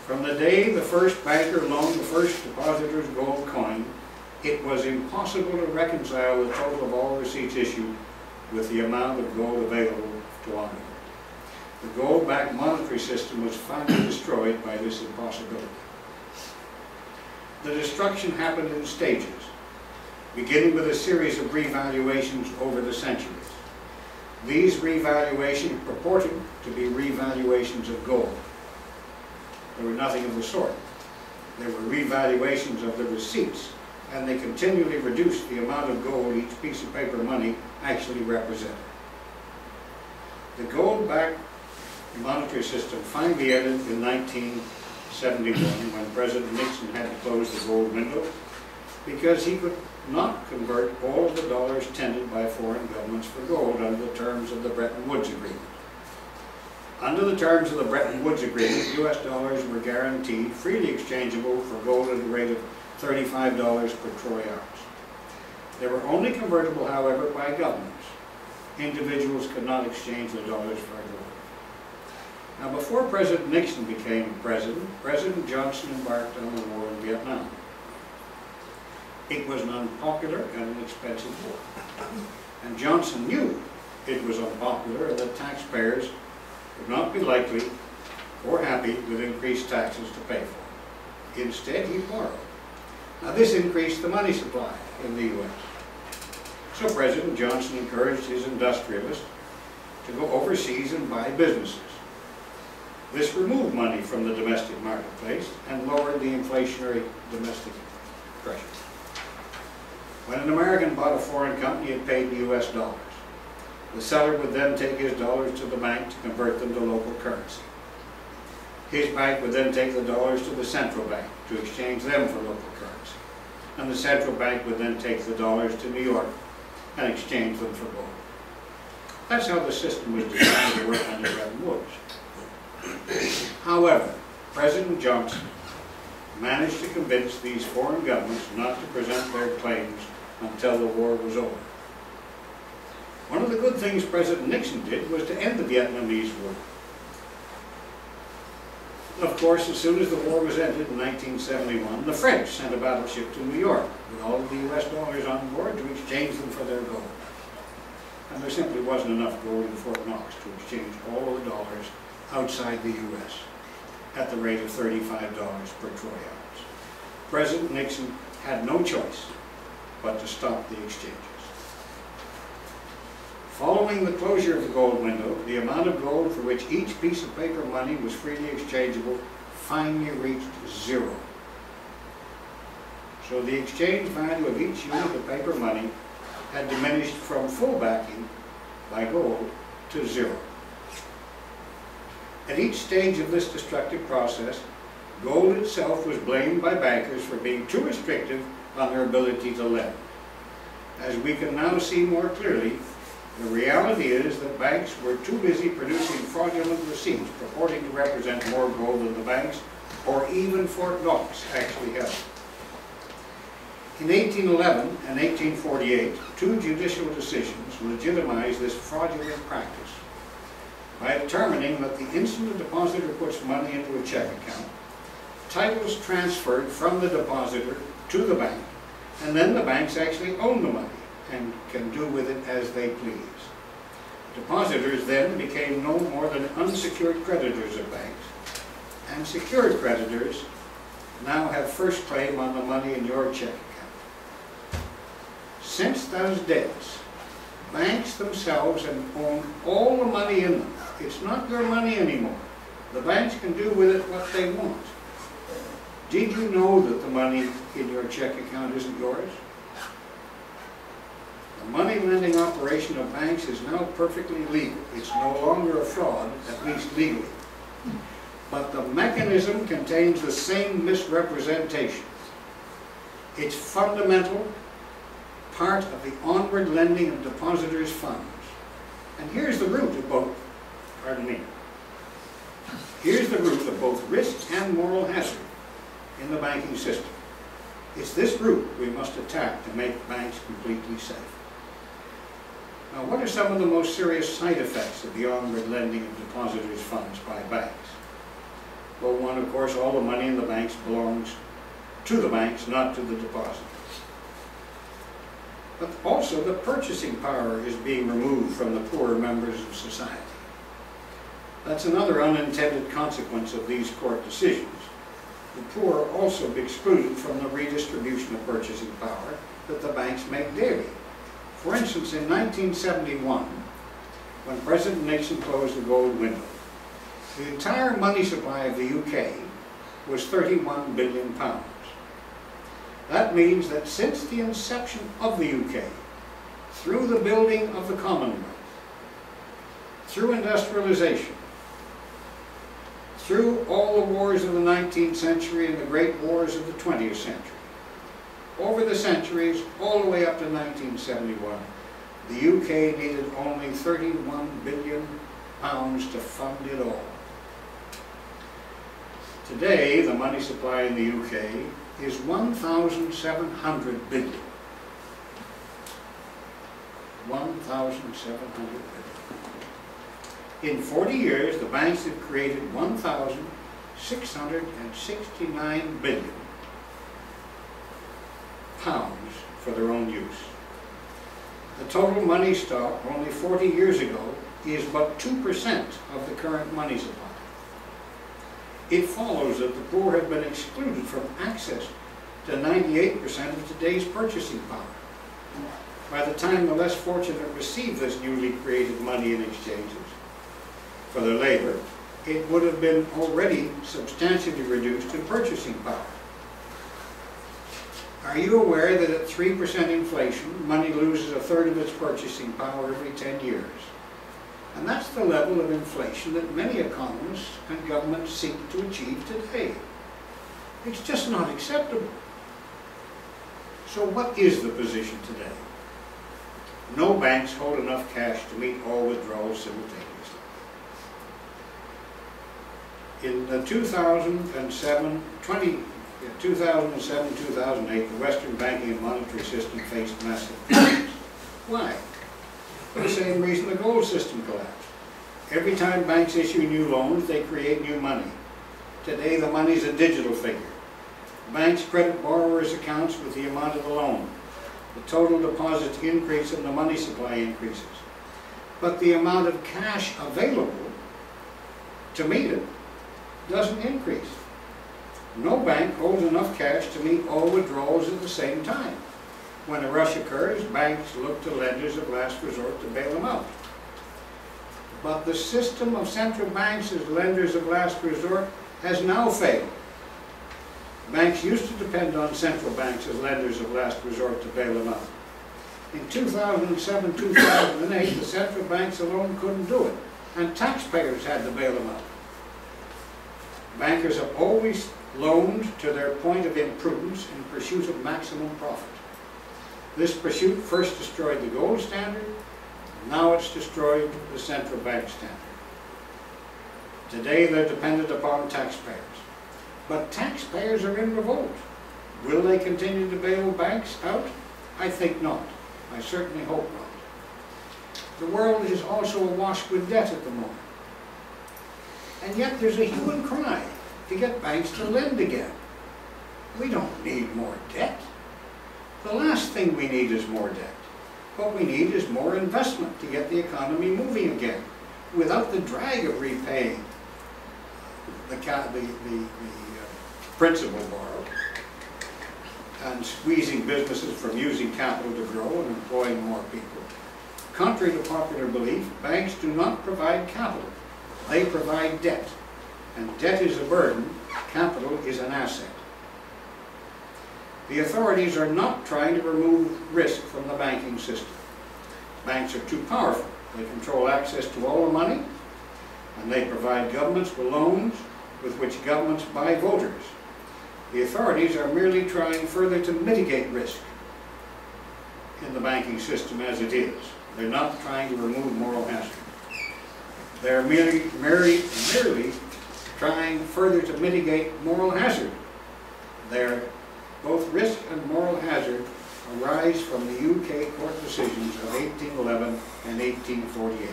From the day the first banker loaned the first depositor's gold coin, it was impossible to reconcile the total of all receipts issued with the amount of gold available to honor it. The gold-backed monetary system was finally destroyed by this impossibility. The destruction happened in stages, beginning with a series of revaluations over the centuries. These revaluations purported to be revaluations of gold. They were nothing of the sort. They were revaluations of the receipts, and they continually reduced the amount of gold each piece of paper money actually represented. The gold-backed monetary system finally ended in 1971 when President Nixon had to close the gold window because he could not convert all of the dollars tendered by foreign governments for gold under the terms of the Bretton Woods Agreement. Under the terms of the Bretton Woods Agreement, U.S. dollars were guaranteed freely exchangeable for gold at a rate of $35 per troy ounce. They were only convertible, however, by governments. Individuals could not exchange their dollars for gold. Now, before President Nixon became president, President Johnson embarked on the war in Vietnam. It was an unpopular and an expensive war. And Johnson knew it was unpopular and that taxpayers would not be likely or happy with increased taxes to pay for. Instead, he borrowed. Now, this increased the money supply in the U.S. So President Johnson encouraged his industrialists to go overseas and buy businesses. This removed money from the domestic marketplace and lowered the inflationary domestic pressure. When an American bought a foreign company, it paid U.S. dollars. The seller would then take his dollars to the bank to convert them to local currency. His bank would then take the dollars to the central bank to exchange them for local currency. And the central bank would then take the dollars to New York and exchange them for gold. That's how the system was designed to work under Bretton Woods. However, President Johnson managed to convince these foreign governments not to present their claims until the war was over. One of the good things President Nixon did was to end the Vietnamese War. Of course, as soon as the war was ended in 1971, the French sent a battleship to New York with all of the U.S. dollars on board to exchange them for their gold. And there simply wasn't enough gold in Fort Knox to exchange all of the dollars outside the U.S. at the rate of $35 per troy ounce. President Nixon had no choice but to stop the exchanges. Following the closure of the gold window, the amount of gold for which each piece of paper money was freely exchangeable finally reached zero. So the exchange value of each unit of paper money had diminished from full backing by gold to zero. At each stage of this destructive process, gold itself was blamed by bankers for being too restrictive on their ability to lend. As we can now see more clearly, the reality is that banks were too busy producing fraudulent receipts purporting to represent more gold than the banks or even Fort Knox actually held. In 1811 and 1848, two judicial decisions legitimized this fraudulent practice by determining that the instant a depositor puts money into a check account, titles transferred from the depositor to the bank, and then the banks actually own the money and can do with it as they please. Depositors then became no more than unsecured creditors of banks, and secured creditors now have first claim on the money in your check account. Since those days, banks themselves have owned all the money in them. It's not your money anymore. The banks can do with it what they want. Did you know that the money in your check account isn't yours? The money lending operation of banks is now perfectly legal. It's no longer a fraud, at least legally. But the mechanism contains the same misrepresentation. It's fundamental part of the onward lending of depositors' funds. And here's the root of both, here's the root of both risk and moral hazard in the banking system. It's this root we must attack to make banks completely safe. Now, what are some of the most serious side effects of the onward lending of depositors' funds by banks? Well, one, of course, all the money in the banks belongs to the banks, not to the depositors. But also the purchasing power is being removed from the poorer members of society. That's another unintended consequence of these court decisions. The poor are also excluded from the redistribution of purchasing power that the banks make daily. For instance, in 1971, when President Nixon closed the gold window, the entire money supply of the UK was £31 billion. That means that since the inception of the UK, through the building of the Commonwealth, through industrialization, through all the wars of the 19th century and the great wars of the 20th century, over the centuries, all the way up to 1971, the UK needed only £31 billion to fund it all. Today, the money supply in the UK is 1,700 billion. 1,700 billion. In 40 years, the banks have created 1,669 billion pounds for their own use. The total money stock only 40 years ago is but 2% of the current money supply. It follows that the poor have been excluded from access to 98% of today's purchasing power. By the time the less fortunate receive this newly created money in exchanges for their labor, it would have been already substantially reduced in purchasing power. Are you aware that at 3% inflation, money loses a third of its purchasing power every 10 years? And that's the level of inflation that many economists and governments seek to achieve today. It's just not acceptable. So what is the position today? No banks hold enough cash to meet all withdrawals simultaneously. In the 2007-2008, the Western banking and monetary system faced massive problems. Why? For the same reason the gold system collapsed. Every time banks issue new loans, they create new money. Today, the money is a digital figure. Banks credit borrowers' accounts with the amount of the loan. The total deposits increase and the money supply increases. But the amount of cash available to meet it doesn't increase. No bank holds enough cash to meet all withdrawals at the same time. When a rush occurs, banks look to lenders of last resort to bail them out. But the system of central banks as lenders of last resort has now failed. Banks used to depend on central banks as lenders of last resort to bail them out. In 2007-2008, the central banks alone couldn't do it, and taxpayers had to bail them out. Bankers have always loaned to their point of imprudence in pursuit of maximum profit. This pursuit first destroyed the gold standard, now it's destroyed the central bank standard. Today they're dependent upon taxpayers. But taxpayers are in revolt. Will they continue to bail banks out? I think not. I certainly hope not. The world is also awash with debt at the moment. And yet there's a hue and cry to get banks to lend again. We don't need more debt. The last thing we need is more debt. What we need is more investment to get the economy moving again, without the drag of repaying the principal borrowed and squeezing businesses from using capital to grow and employing more people. Contrary to popular belief, banks do not provide capital. They provide debt. And debt is a burden, capital is an asset. The authorities are not trying to remove risk from the banking system. Banks are too powerful. They control access to all the money, and they provide governments with loans with which governments buy voters. The authorities are merely trying further to mitigate risk in the banking system as it is. They're not trying to remove moral hazard. They're merely trying further to mitigate moral hazard. Both risk and moral hazard arise from the UK court decisions of 1811 and 1848.